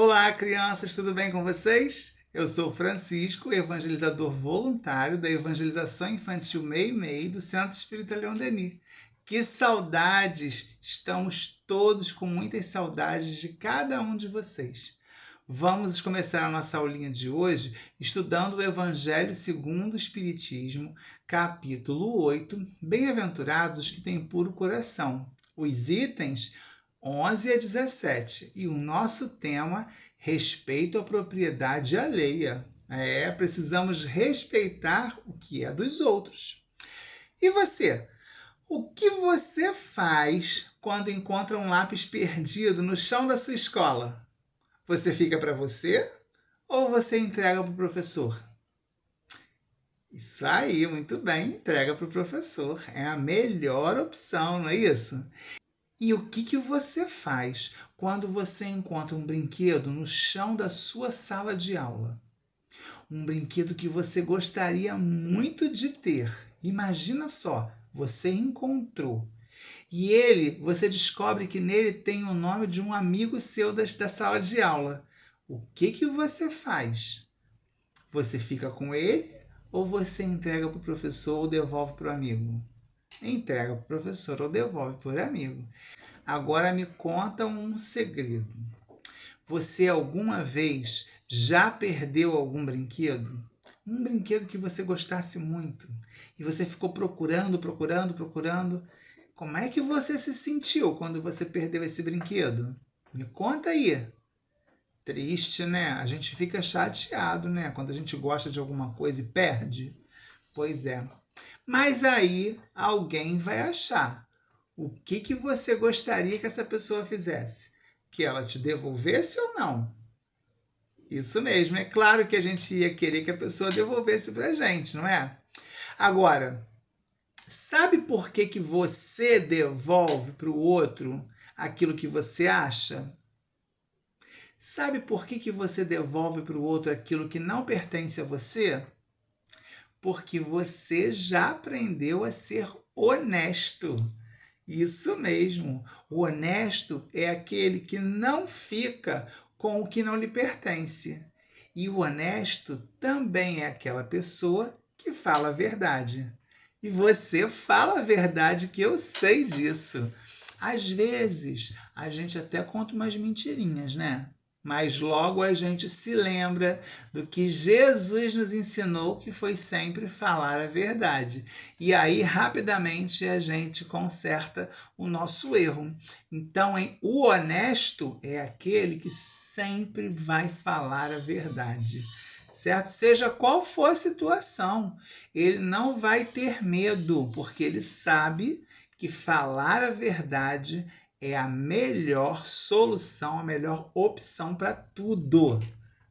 Olá, crianças, tudo bem com vocês? Eu sou Francisco, evangelizador voluntário da Evangelização Infantil Meio do Centro Espírita Leão Denis. Que saudades! Estamos todos com muitas saudades de cada um de vocês. Vamos começar a nossa aulinha de hoje estudando o Evangelho segundo o Espiritismo, capítulo 8, Bem-aventurados os que têm puro coração. Os itens 11 a 17. E o nosso tema, respeito à propriedade alheia. Precisamos respeitar o que é dos outros. E você? O que você faz quando encontra um lápis perdido no chão da sua escola? Você fica para você ou você entrega para o professor? Isso aí, muito bem, entrega para o professor. É a melhor opção, não é isso? E o que você faz quando você encontra um brinquedo no chão da sua sala de aula? Um brinquedo que você gostaria muito de ter. Imagina só, você encontrou. E você descobre que nele tem o nome de um amigo seu da sala de aula. O que você faz? Você fica com ele ou você entrega para o professor ou devolve para o amigo? Entrega para o professor ou devolve para o amigo. Agora me conta um segredo. Você alguma vez já perdeu algum brinquedo? Um brinquedo que você gostasse muito e você ficou procurando. Como é que você se sentiu quando você perdeu esse brinquedo? Me conta aí. Triste, né? A gente fica chateado, né? Quando a gente gosta de alguma coisa e perde. Pois é. Mas aí alguém vai achar. O que você gostaria que essa pessoa fizesse? Que ela te devolvesse ou não? Isso mesmo, é claro que a gente ia querer que a pessoa devolvesse para a gente, não é? Agora, sabe por que você devolve para o outro aquilo que você acha? Sabe por que você devolve para o outro aquilo que não pertence a você? Porque você já aprendeu a ser honesto. Isso mesmo. O honesto é aquele que não fica com o que não lhe pertence. E o honesto também é aquela pessoa que fala a verdade. E você fala a verdade, que eu sei disso. Às vezes, a gente até conta umas mentirinhas, né? Mas logo a gente se lembra do que Jesus nos ensinou, que foi sempre falar a verdade. E aí, rapidamente, a gente conserta o nosso erro. Então, o honesto é aquele que sempre vai falar a verdade, certo? Seja qual for a situação, ele não vai ter medo, porque ele sabe que falar a verdade é a melhor solução, a melhor opção para tudo.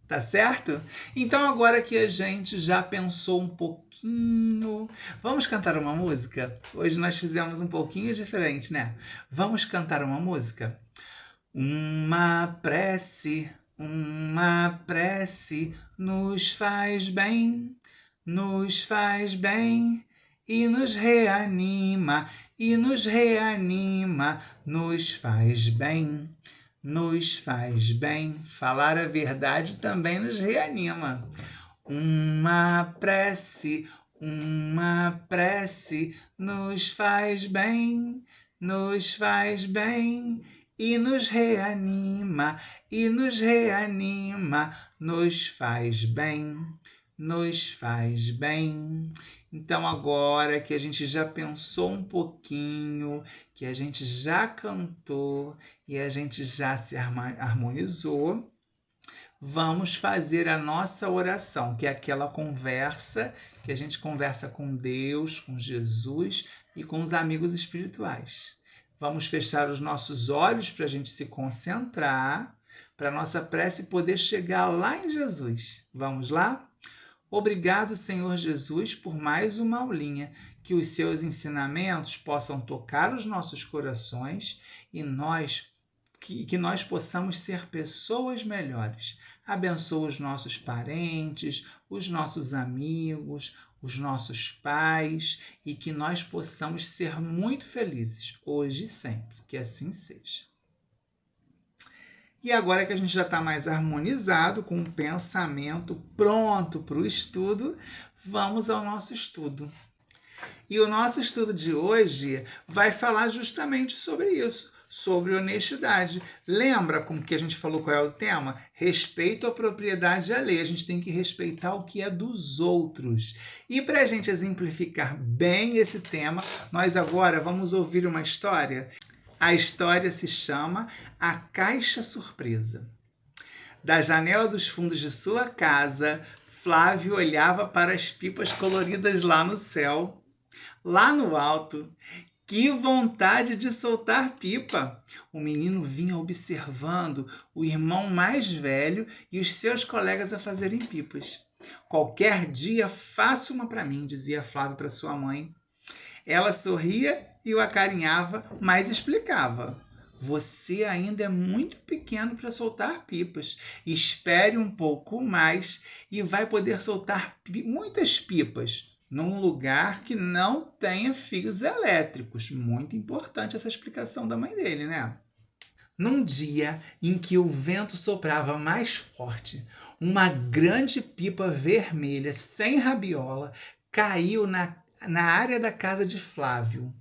Tá certo? Então, agora que a gente já pensou um pouquinho, vamos cantar uma música? Hoje nós fizemos um pouquinho diferente, né? Vamos cantar uma música? Uma prece nos faz bem e nos reanima, nos faz bem. Falar a verdade também nos reanima. Uma prece nos faz bem e nos reanima, nos faz bem. Então, agora que a gente já pensou um pouquinho, que a gente já cantou e a gente já se harmonizou, vamos fazer a nossa oração, que é aquela conversa que a gente conversa com Deus, com Jesus e com os amigos espirituais. Vamos fechar os nossos olhos para a gente se concentrar, para a nossa prece poder chegar lá em Jesus. Vamos lá? Obrigado, Senhor Jesus, por mais uma aulinha, que os seus ensinamentos possam tocar os nossos corações e que nós possamos ser pessoas melhores. Abençoa os nossos parentes, os nossos amigos, os nossos pais e que nós possamos ser muito felizes, hoje e sempre. Que assim seja. E agora que a gente já está mais harmonizado, com o pensamento pronto para o estudo, vamos ao nosso estudo. E o nosso estudo de hoje vai falar justamente sobre isso, sobre honestidade. Lembra como que a gente falou qual é o tema? Respeito à propriedade alheia. A gente tem que respeitar o que é dos outros. E para a gente exemplificar bem esse tema, nós agora vamos ouvir uma história. A história se chama A Caixa Surpresa. Da janela dos fundos de sua casa, Flávio olhava para as pipas coloridas lá no céu. Lá no alto, que vontade de soltar pipa! O menino vinha observando o irmão mais velho e os seus colegas a fazerem pipas. Qualquer dia faço uma para mim, dizia Flávio para sua mãe. Ela sorria e o acarinhava, mas explicava. Você ainda é muito pequeno para soltar pipas. Espere um pouco mais e vai poder soltar muitas pipas num lugar que não tenha fios elétricos. Muito importante essa explicação da mãe dele, né? Num dia em que o vento soprava mais forte, uma grande pipa vermelha sem rabiola caiu na área da casa de Flávio.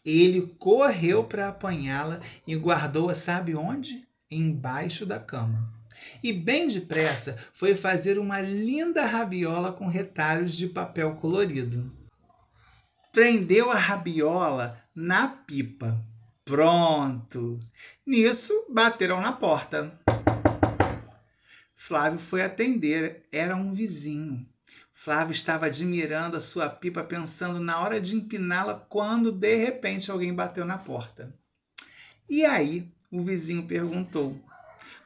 Ele correu para apanhá-la e guardou-a sabe onde? Embaixo da cama. E bem depressa foi fazer uma linda rabiola com retalhos de papel colorido. Prendeu a rabiola na pipa. Pronto! Nisso, bateram na porta. Flávio foi atender. Era um vizinho. Flávio estava admirando a sua pipa, pensando na hora de empiná-la, quando, de repente, alguém bateu na porta. E aí, o vizinho perguntou: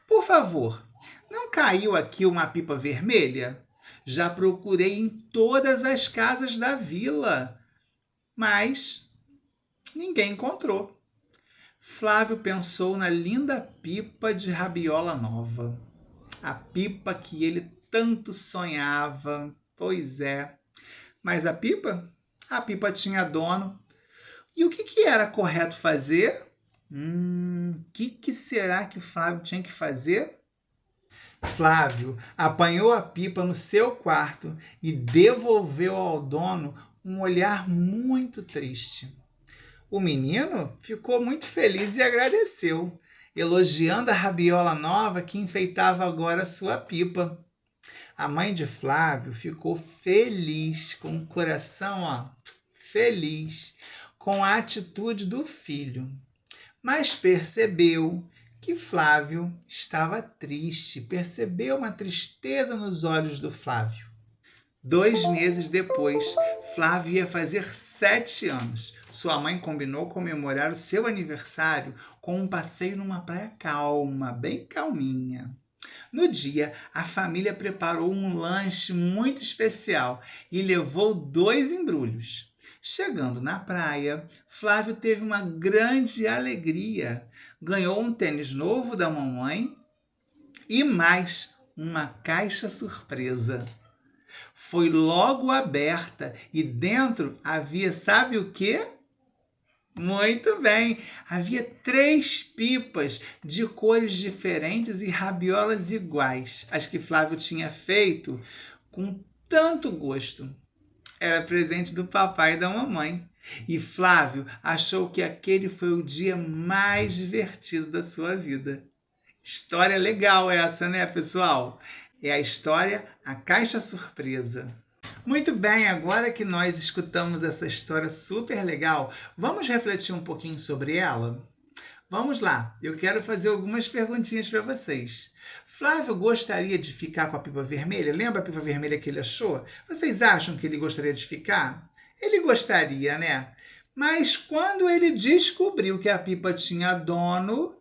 por favor, não caiu aqui uma pipa vermelha? Já procurei em todas as casas da vila, mas ninguém encontrou. Flávio pensou na linda pipa de rabiola nova. A pipa que ele tanto sonhava. Pois é. Mas a pipa? A pipa tinha dono. E o que era correto fazer? Que será que o Flávio tinha que fazer? Flávio apanhou a pipa no seu quarto e devolveu ao dono um olhar muito triste. O menino ficou muito feliz e agradeceu, elogiando a rabiola nova que enfeitava agora sua pipa. A mãe de Flávio ficou feliz, com o coração feliz, com a atitude do filho. Mas percebeu que Flávio estava triste, percebeu uma tristeza nos olhos do Flávio. 2 meses depois, Flávio ia fazer 7 anos. Sua mãe combinou comemorar o seu aniversário com um passeio numa praia calma, bem calminha. No dia, a família preparou um lanche muito especial e levou 2 embrulhos. Chegando na praia, Flávio teve uma grande alegria. Ganhou um tênis novo da mamãe e mais uma caixa surpresa. Foi logo aberta e dentro havia, sabe o quê? Muito bem! Havia 3 pipas de cores diferentes e rabiolas iguais, as que Flávio tinha feito com tanto gosto. Era presente do papai e da mamãe. E Flávio achou que aquele foi o dia mais divertido da sua vida. História legal essa, né, pessoal? É a história A Caixa Surpresa. Muito bem, agora que nós escutamos essa história super legal, vamos refletir um pouquinho sobre ela? Vamos lá, eu quero fazer algumas perguntinhas para vocês. Flávio gostaria de ficar com a pipa vermelha? Lembra a pipa vermelha que ele achou? Vocês acham que ele gostaria de ficar? Ele gostaria, né? Mas quando ele descobriu que a pipa tinha dono,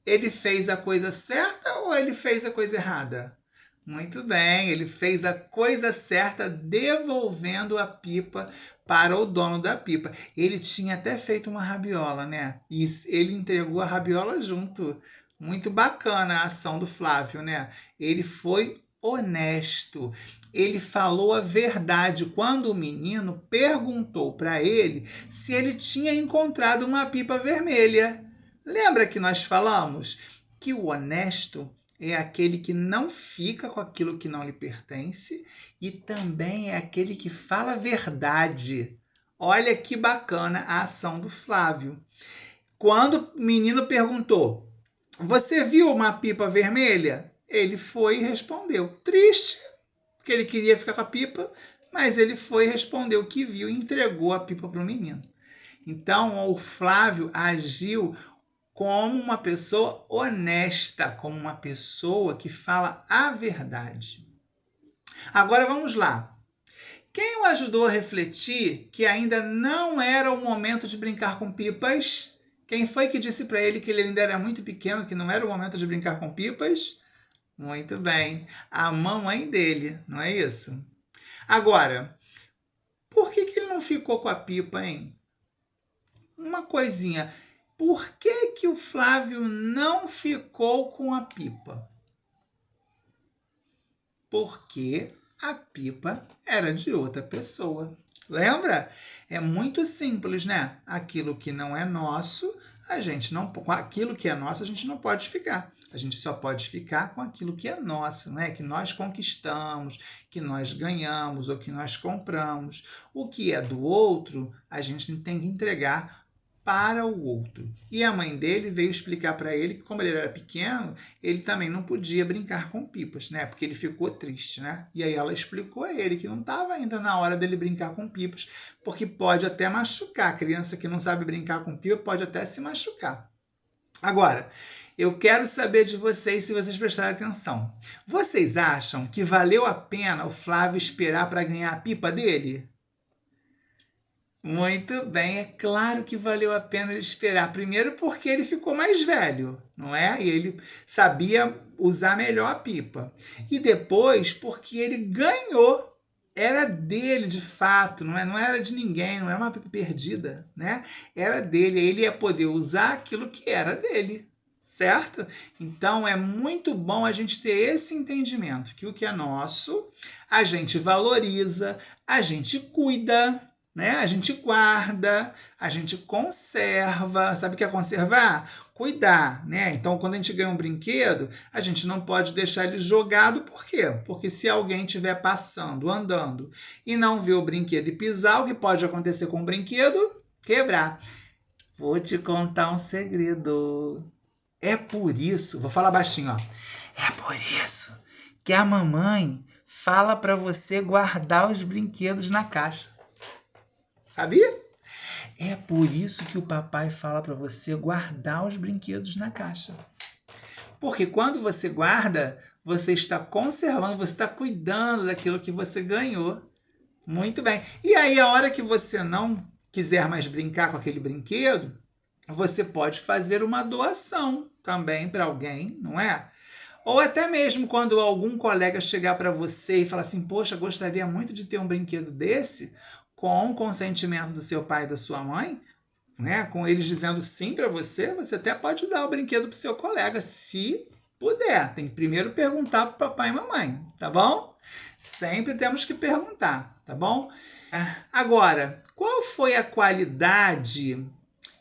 ele fez a coisa certa ou ele fez a coisa errada? Muito bem, ele fez a coisa certa devolvendo a pipa para o dono da pipa. Ele tinha até feito uma rabiola, né? E ele entregou a rabiola junto. Muito bacana a ação do Flávio, né? Ele foi honesto. Ele falou a verdade quando o menino perguntou para ele se ele tinha encontrado uma pipa vermelha. Lembra que nós falamos que o honesto é aquele que não fica com aquilo que não lhe pertence e também é aquele que fala a verdade. Olha que bacana a ação do Flávio. Quando o menino perguntou, você viu uma pipa vermelha? Ele foi e respondeu. Triste, porque ele queria ficar com a pipa, mas ele foi e respondeu que viu e entregou a pipa para o menino. Então, o Flávio agiu como uma pessoa honesta, como uma pessoa que fala a verdade. Agora vamos lá. Quem o ajudou a refletir que ainda não era o momento de brincar com pipas? Quem foi que disse para ele que ele ainda era muito pequeno, que não era o momento de brincar com pipas? Muito bem, a mamãe dele, não é isso? Agora, por que ele não ficou com a pipa, hein? Uma coisinha, por que o Flávio não ficou com a pipa? Porque a pipa era de outra pessoa. Lembra? É muito simples, né? Aquilo que não é nosso, aquilo que é nosso, a gente não pode ficar. A gente só pode ficar com aquilo que é nosso, né? Que nós conquistamos, que nós ganhamos ou que nós compramos. O que é do outro, a gente tem que entregar para o outro. E a mãe dele veio explicar para ele que, como ele era pequeno, ele também não podia brincar com pipas, né? Porque ele ficou triste, né? E aí ela explicou a ele que não estava ainda na hora dele brincar com pipas, porque pode até machucar. A criança que não sabe brincar com pipa pode até se machucar. Agora, eu quero saber de vocês, se vocês prestarem atenção. Vocês acham que valeu a pena o Flávio esperar para ganhar a pipa dele? Muito bem, é claro que valeu a pena ele esperar. Primeiro porque ele ficou mais velho, não é? E ele sabia usar melhor a pipa. E depois porque ele ganhou. Era dele de fato, não era de ninguém, não era uma pipa perdida, né? Era dele, ele ia poder usar aquilo que era dele, certo? Então é muito bom a gente ter esse entendimento, que o que é nosso, a gente valoriza, a gente cuida, né? A gente guarda, a gente conserva. Sabe o que é conservar? Cuidar, né? Então, quando a gente ganha um brinquedo, a gente não pode deixar ele jogado. Por quê? Porque se alguém estiver passando, andando, e não vê o brinquedo e pisar, o que pode acontecer com o brinquedo? Quebrar. Vou te contar um segredo. É por isso, vou falar baixinho, ó. É por isso que a mamãe fala para você guardar os brinquedos na caixa. Sabia? É por isso que o papai fala para você guardar os brinquedos na caixa. Porque quando você guarda, você está conservando, você está cuidando daquilo que você ganhou. Muito bem. E aí, a hora que você não quiser mais brincar com aquele brinquedo, você pode fazer uma doação também para alguém, não é? Ou até mesmo quando algum colega chegar para você e falar assim, poxa, gostaria muito de ter um brinquedo desse, com o consentimento do seu pai e da sua mãe, né? Com eles dizendo sim para você, você até pode dar o brinquedo para o seu colega, se puder. Tem que primeiro perguntar para o papai e mamãe, tá bom? Sempre temos que perguntar, tá bom? Agora, qual foi a qualidade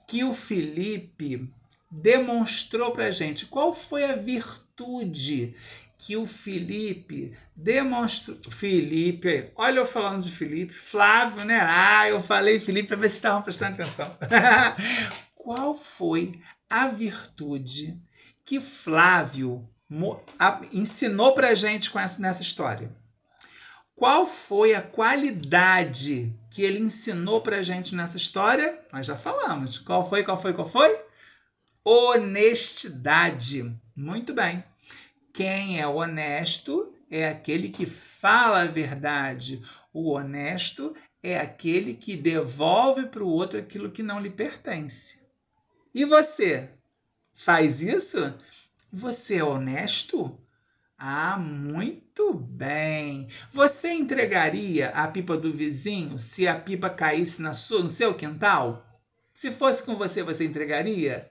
que o Felipe demonstrou para a gente? Qual foi a virtude que o Felipe demonstrou? Felipe, olha eu falando de Felipe, Flávio, né? Eu falei Felipe para ver se estavam prestando atenção. Qual foi a virtude que Flávio ensinou para a gente nessa história? Qual foi a qualidade que ele ensinou para a gente nessa história? Nós já falamos. Qual foi? Honestidade. Muito bem. Quem é honesto é aquele que fala a verdade. O honesto é aquele que devolve para o outro aquilo que não lhe pertence. E você? Faz isso? Você é honesto? Muito bem. Você entregaria a pipa do vizinho se a pipa caísse no seu quintal? Se fosse com você, você entregaria?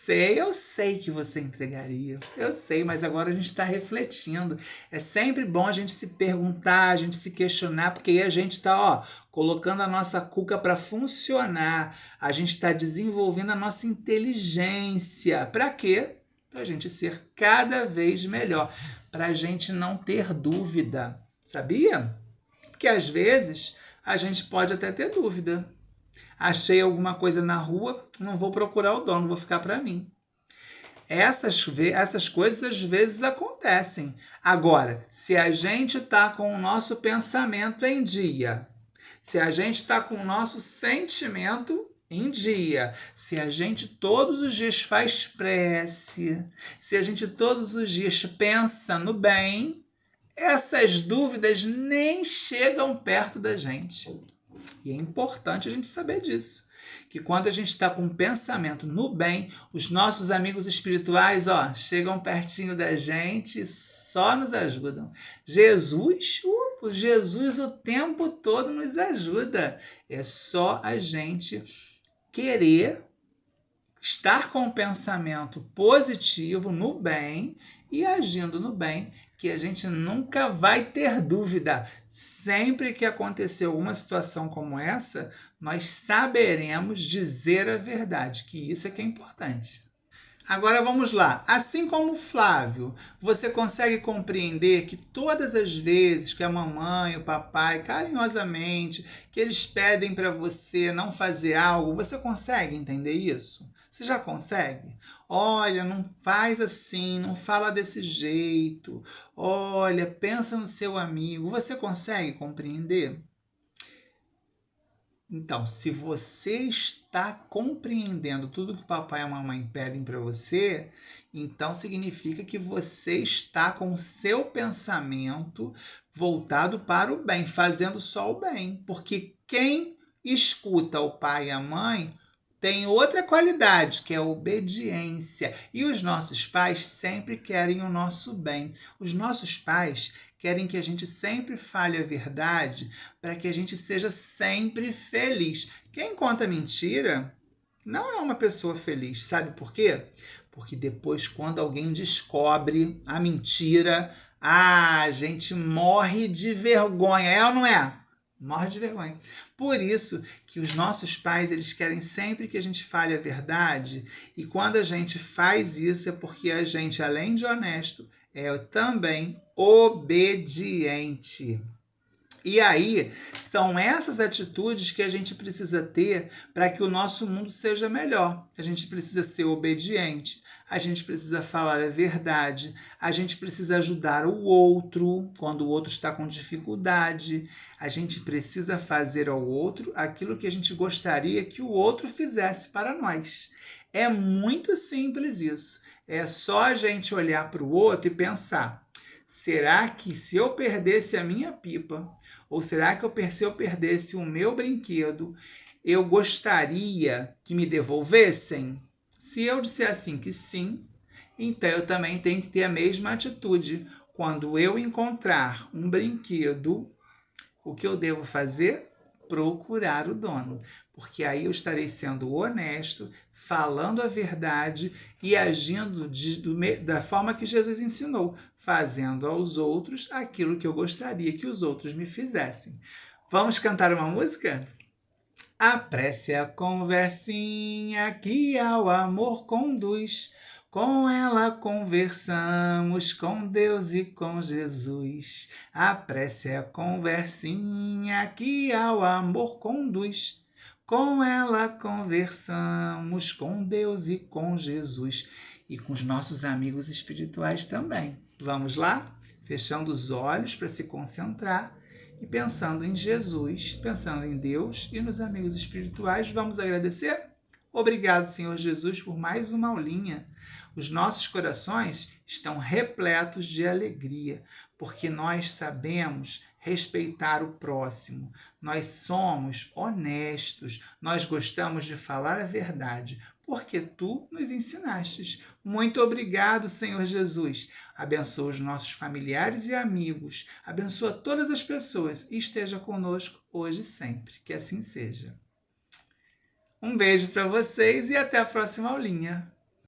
Eu sei que você entregaria. Eu sei, mas agora a gente está refletindo. É sempre bom a gente se perguntar, a gente se questionar, porque aí a gente está colocando a nossa cuca para funcionar. A gente está desenvolvendo a nossa inteligência. Para quê? para a gente ser cada vez melhor, para a gente não ter dúvida, sabia? Porque às vezes a gente pode até ter dúvida. Achei alguma coisa na rua, não vou procurar o dono, vou ficar para mim. Essas coisas às vezes acontecem. Agora, se a gente está com o nosso pensamento em dia, se a gente está com o nosso sentimento em dia, se a gente todos os dias faz prece, se a gente todos os dias pensa no bem, essas dúvidas nem chegam perto da gente. E é importante a gente saber disso. Que quando a gente está com um pensamento no bem, os nossos amigos espirituais chegam pertinho da gente e só nos ajudam. Jesus o tempo todo nos ajuda. É só a gente querer estar com um pensamento positivo no bem e agindo no bem, que a gente nunca vai ter dúvida. Sempre que acontecer alguma situação como essa, nós saberemos dizer a verdade, que isso é que é importante. Agora vamos lá. Assim como o Flávio, você consegue compreender que todas as vezes que a mamãe, o papai, carinhosamente, que eles pedem para você não fazer algo, você consegue entender isso? Você já consegue? Olha, não faz assim, não fala desse jeito. Olha, pensa no seu amigo. Você consegue compreender? Então, se você está compreendendo tudo que o papai e a mamãe pedem para você, então significa que você está com o seu pensamento voltado para o bem, fazendo só o bem. Porque quem escuta o pai e a mãe tem outra qualidade, que é a obediência. E os nossos pais sempre querem o nosso bem. Os nossos pais querem que a gente sempre fale a verdade para que a gente seja sempre feliz. Quem conta mentira não é uma pessoa feliz. Sabe por quê? Porque depois, quando alguém descobre a mentira, a gente morre de vergonha. É ou não é? Morre de vergonha. Por isso que os nossos pais, eles querem sempre que a gente fale a verdade. E quando a gente faz isso, é porque a gente, além de honesto, é também obediente. E aí, são essas atitudes que a gente precisa ter para que o nosso mundo seja melhor. A gente precisa ser obediente, a gente precisa falar a verdade, a gente precisa ajudar o outro quando o outro está com dificuldade, a gente precisa fazer ao outro aquilo que a gente gostaria que o outro fizesse para nós. É muito simples isso. É só a gente olhar para o outro e pensar: será que se eu perdesse a minha pipa, ou será que se eu perdesse o meu brinquedo, eu gostaria que me devolvessem? Se eu disser assim que sim, então eu também tenho que ter a mesma atitude. Quando eu encontrar um brinquedo, o que eu devo fazer? Procurar o dono. Porque aí eu estarei sendo honesto, falando a verdade e agindo da forma que Jesus ensinou, fazendo aos outros aquilo que eu gostaria que os outros me fizessem. Vamos cantar uma música? A prece é a conversinha que ao amor conduz. Com ela conversamos com Deus e com Jesus. A prece é a conversinha que ao amor conduz. Com ela conversamos com Deus e com Jesus. E com os nossos amigos espirituais também. Vamos lá? Fechando os olhos para se concentrar. E pensando em Jesus, pensando em Deus e nos amigos espirituais, vamos agradecer? Obrigado, Senhor Jesus, por mais uma aulinha. Os nossos corações estão repletos de alegria, porque nós sabemos respeitar o próximo. Nós somos honestos, nós gostamos de falar a verdade, porque tu nos ensinastes. Muito obrigado, Senhor Jesus. Abençoa os nossos familiares e amigos. Abençoa todas as pessoas e esteja conosco hoje e sempre. Que assim seja. Um beijo para vocês e até a próxima aulinha.